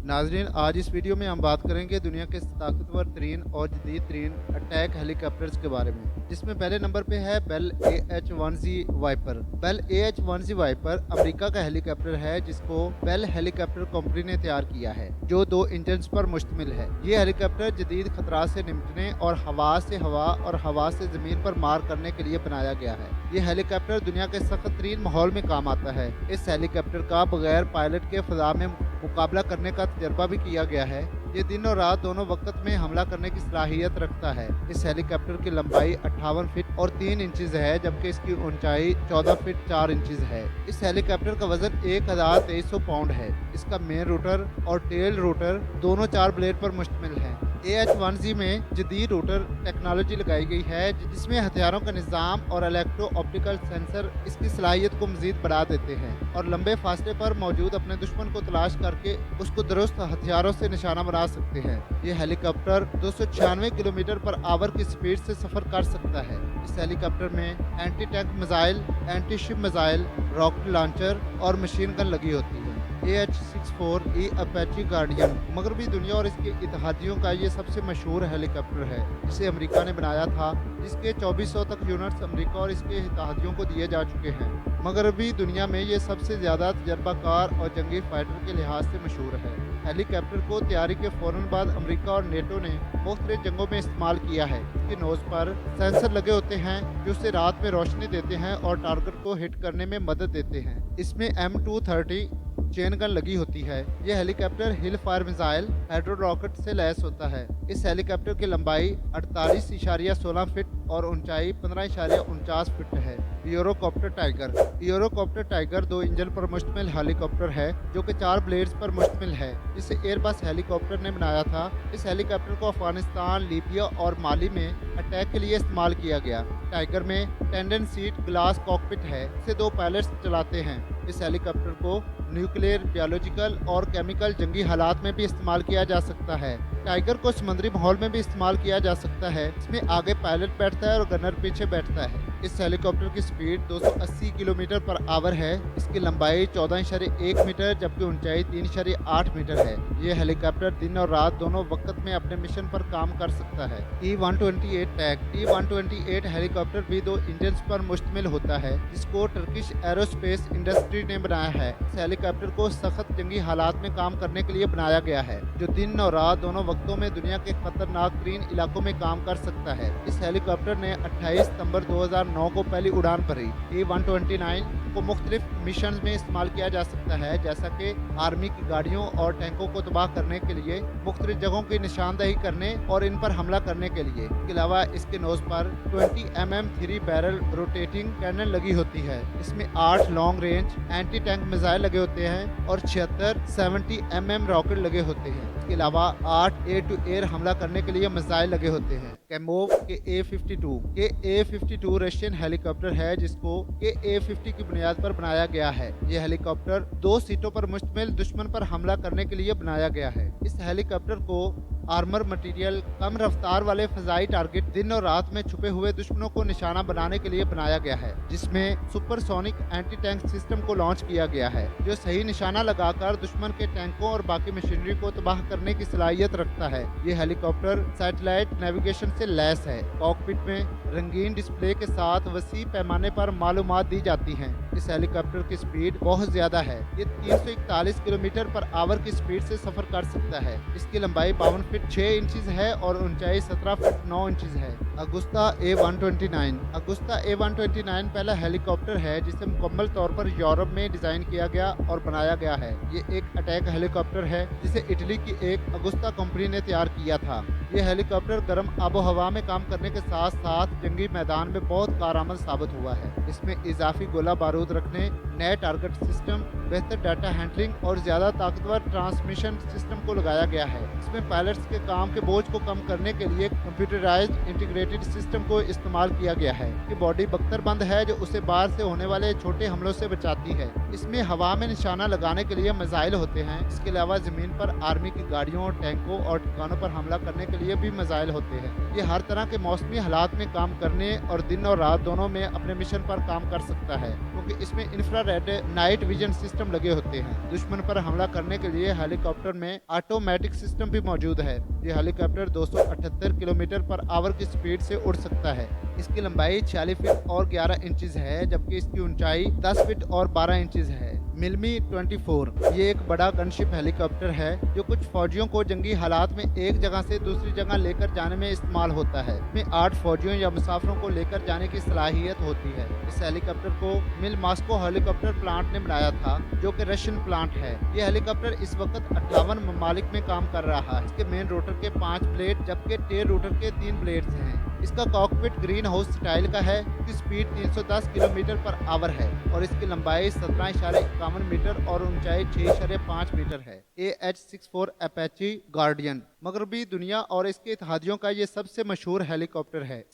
नाजरीन, आज इस वीडियो में हम बात करेंगे दुनिया के ताकतवर तरीन और जदीद तरीन अटैक हेलीकॉप्टर्स के बारे में, जिसमें पहले नंबर पे है Bell AH-1Z Viper. Bell AH-1Z Viper America का हेलीकॉप्टर है जिसको बेल हेलीकॉप्टर कंपनी ने तैयार किया है, जो 2 इंजन पर मुश्तमिल है। ये हेलीकॉप्टर जदीद खतरात से निपटने और हवा से हवा और हवा से जमीन पर मार करने के लिए बनाया गया है। ये हेलीकॉप्टर दुनिया के सख्त तरीन माहौल में काम आता है। इस हेलीकॉप्टर का बगैर पायलट के फजा में मुकाबला करने का तजर्बा भी किया गया है। ये दिन और रात दोनों वक्त में हमला करने की सलाहियत रखता है। इस हेलीकॉप्टर की लंबाई 58 फीट और 3 इंचेस है, जबकि इसकी ऊंचाई 14 फीट 4 इंचेस है। इस हेलीकॉप्टर का वजन 1300 पाउंड है। इसका मेन रोटर और टेल रोटर दोनों 4 ब्लेड पर मुश्तमिल है। AH-1Z में जदीद रोटर टेक्नोलॉजी लगाई गई है, जिसमें हथियारों का निज़ाम और इलेक्ट्रो ऑप्टिकल सेंसर इसकी सलाहियत को मजीद बढ़ा देते हैं और लंबे फासले पर मौजूद अपने दुश्मन को तलाश करके उसको दुरुस्त हथियारों से निशाना बना सकते हैं। ये हेलीकॉप्टर 296 किलोमीटर पर आवर की स्पीड से सफर कर सकता है। इस हेलीकॉप्टर में anti tank missile, anti ship missile, rocket launcher और मशीन गन लगी होती है। AH-64E अपाची गार्डियन मगरबी दुनिया और इसके इत्तेहादियों का ये सबसे मशहूर हेलीकॉप्टर है, जिसे अमेरिका ने बनाया था, जिसके 2400 तक यूनिट्स अमेरिका और इसके इत्तेहादियों को दिए जा चुके हैं। मगरबी दुनिया में ये सबसे ज़्यादा तजर्बाकार और जंगी फाइटर के लिहाज से मशहूर है। हेलीकॉप्टर को तैयारी के फ़ौरन बाद अमेरिका और नेटो ने मुख्तलिफ जंगों में इस्तेमाल किया है। इसकी नोज़ पर सेंसर लगे होते हैं जो उसे रात में रोशनी देते हैं और टारगेट को हिट करने में मदद देते हैं। इसमें M230 चेन गन लगी होती है। यह हेलीकॉप्टर हिल फायर मिसाइल हाइड्रो रॉकेट से लैस होता है। इस हेलीकॉप्टर की लंबाई 48.16 फीट और ऊंचाई 15.49 फीट है। यूरोकॉप्टर टाइगर 2 इंजन पर मुश्तमिल हेलीकॉप्टर है, जो कि 4 ब्लेड्स पर मुश्तमिल है, जिसे एयरबस हेलीकॉप्टर ने बनाया था। इस हेलीकॉप्टर को अफगानिस्तान, लीबिया और माली में अटैक के लिए इस्तेमाल किया गया। टाइगर में टेंडन सीट ग्लास कॉकपिट है, इसे 2 पायलट्स चलाते हैं। इस हेलीकॉप्टर को न्यूक्लियर, बायोलॉजिकल और केमिकल जंगी हालात में भी इस्तेमाल किया जा सकता है। टाइगर को समुद्री माहौल में भी इस्तेमाल किया जा सकता है। इसमें आगे पायलट बैठता है और गनर पीछे बैठता है। इस हेलीकॉप्टर की स्पीड 280 किलोमीटर पर आवर है। इसकी लंबाई 14.1 मीटर जबकि ऊंचाई 3.8 मीटर है। ये हेलीकॉप्टर दिन और रात दोनों वक्त में अपने मिशन पर काम कर सकता है। T-128 टैग T-128 हेलीकॉप्टर भी 2 इंजन पर मुश्तमिल होता है, जिसको टर्किश एरोस्पेस इंडस्ट्री ने बनाया है। इस हेलीकॉप्टर को सख्त जंगी हालात में काम करने के लिए बनाया गया है, जो दिन और रात दोनों वक्तों में दुनिया के खतरनाक तरीन इलाकों में काम कर सकता है। इस हेलीकॉप्टर ने 28 सितंबर 2009 को पहली उड़ान भरी। T-129 को मुख्तलिफ मिशन में इस्तेमाल किया जा सकता है, जैसा कि आर्मी की गाड़ियों और टैंकों को तबाह करने के लिए, मुख्तलिफ जगहों की निशानदेही करने और इन पर हमला करने के लिए। इसके अलावा इसके नोज पर 20 mm 3 बैरल रोटेटिंग कैनन लगी होती है। इसमें 8 long range anti tank missile लगे होते हैं और 76 70 mm रॉकेट लगे होते हैं। इसके अलावा 8 एयर टू एयर हमला करने के लिए मिसाइल लगे होते हैं। कैमोव के A-52 रशियन हेलीकॉप्टर है, जिसको के A-50 की बुनियाद पर बनाया गया है। यह हेलीकॉप्टर 2 सीटों पर मुश्तमिल दुश्मन पर हमला करने के लिए बनाया गया है। इस हेलीकॉप्टर को आर्मर मटेरियल, कम रफ्तार वाले फजाई टारगेट, दिन और रात में छुपे हुए दुश्मनों को निशाना बनाने के लिए बनाया गया है, जिसमें सुपरसोनिक एंटी टैंक सिस्टम को लॉन्च किया गया है, जो सही निशाना लगाकर दुश्मन के टैंकों और बाकी मशीनरी को तबाह करने की सलाहियत रखता है। ये हेलीकॉप्टर सैटेलाइट नेविगेशन से लैस है। कॉकपिट में रंगीन डिस्प्ले के साथ वसी पैमाने पर मालूमात दी जाती हैं। इस हेलीकॉप्टर की स्पीड बहुत ज्यादा है। ये 341 किलोमीटर पर आवर की स्पीड से सफर कर सकता है। इसकी लंबाई 52 फीट 6 इंचेस है और ऊंचाई 17 फीट 9 इंचेस है। अगुस्ता A-129 पहला हेलीकॉप्टर है जिसे मुकम्मल तौर पर यूरोप में डिजाइन किया गया और बनाया गया है। ये एक अटैक हेलीकॉप्टर है जिसे इटली की एक अगुस्ता कंपनी ने तैयार किया था। यह हेलीकॉप्टर गर्म आबो हवा में काम करने के साथ साथ जंगी मैदान में बहुत कारआमद साबित हुआ है। इसमें इजाफी गोला बारूद रखने, नए टारगेट सिस्टम, बेहतर डाटा हैंडलिंग और ज्यादा ताकतवर ट्रांसमिशन सिस्टम को लगाया गया है। इसमें पायलट्स के काम के बोझ को कम करने के लिए कंप्यूटराइज्ड इंटीग्रेटेड सिस्टम को इस्तेमाल किया गया है। ये बॉडी बख्तरबंद है जो उसे बाहर से होने वाले छोटे हमलों से बचाती है। इसमें हवा में निशाना लगाने के लिए मिसाइल होते हैं। इसके अलावा जमीन पर आर्मी की गाड़ियों, टैंकों और ठिकानों पर हमला करने के लिए भी मिसाइल होते हैं। ये हर तरह के मौसमी हालात में काम करने और दिन और रात दोनों में अपने मिशन पर काम कर सकता है, क्योंकि इसमें इंफ्रारेड नाइट विजन सिस्टम लगे होते हैं। दुश्मन पर हमला करने के लिए हेलीकॉप्टर में ऑटोमेटिक सिस्टम भी मौजूद है। ये हेलीकॉप्टर 278 किलोमीटर पर आवर की स्पीड से उड़ सकता है। इसकी लंबाई 40 फीट और 11 इंचज है, जबकि इसकी ऊंचाई 10 फीट और 12 इंचज है। मिल्मी 24 ये एक बड़ा गनशिप हेलीकॉप्टर है जो कुछ फौजियों को जंगी हालात में एक जगह से दूसरी जगह लेकर जाने में इस्तेमाल होता है। इसमें 8 फौजियों या मुसाफिरों को लेकर जाने की सलाहियत होती है। इस हेलीकॉप्टर को मिल मास्को हेलीकॉप्टर प्लांट ने बनाया था, जो कि रशियन प्लांट है। ये हेलीकॉप्टर इस वक्त 58 ममालिक में काम कर रहा है। इसके मेन रोटर के 5 ब्लेड जबकि टेल रोटर के 3 ब्लेड्स हैं। इसका कॉकपिट ग्रीन हाउस स्टाइल का है। इसकी स्पीड 310 किलोमीटर पर आवर है और इसकी लंबाई 17.51 मीटर और ऊंचाई 6.5 मीटर है। AH-64 अपाचे गार्डियन मगरबी दुनिया और इसके इत्तेहादियों का ये सबसे मशहूर हेलीकॉप्टर है।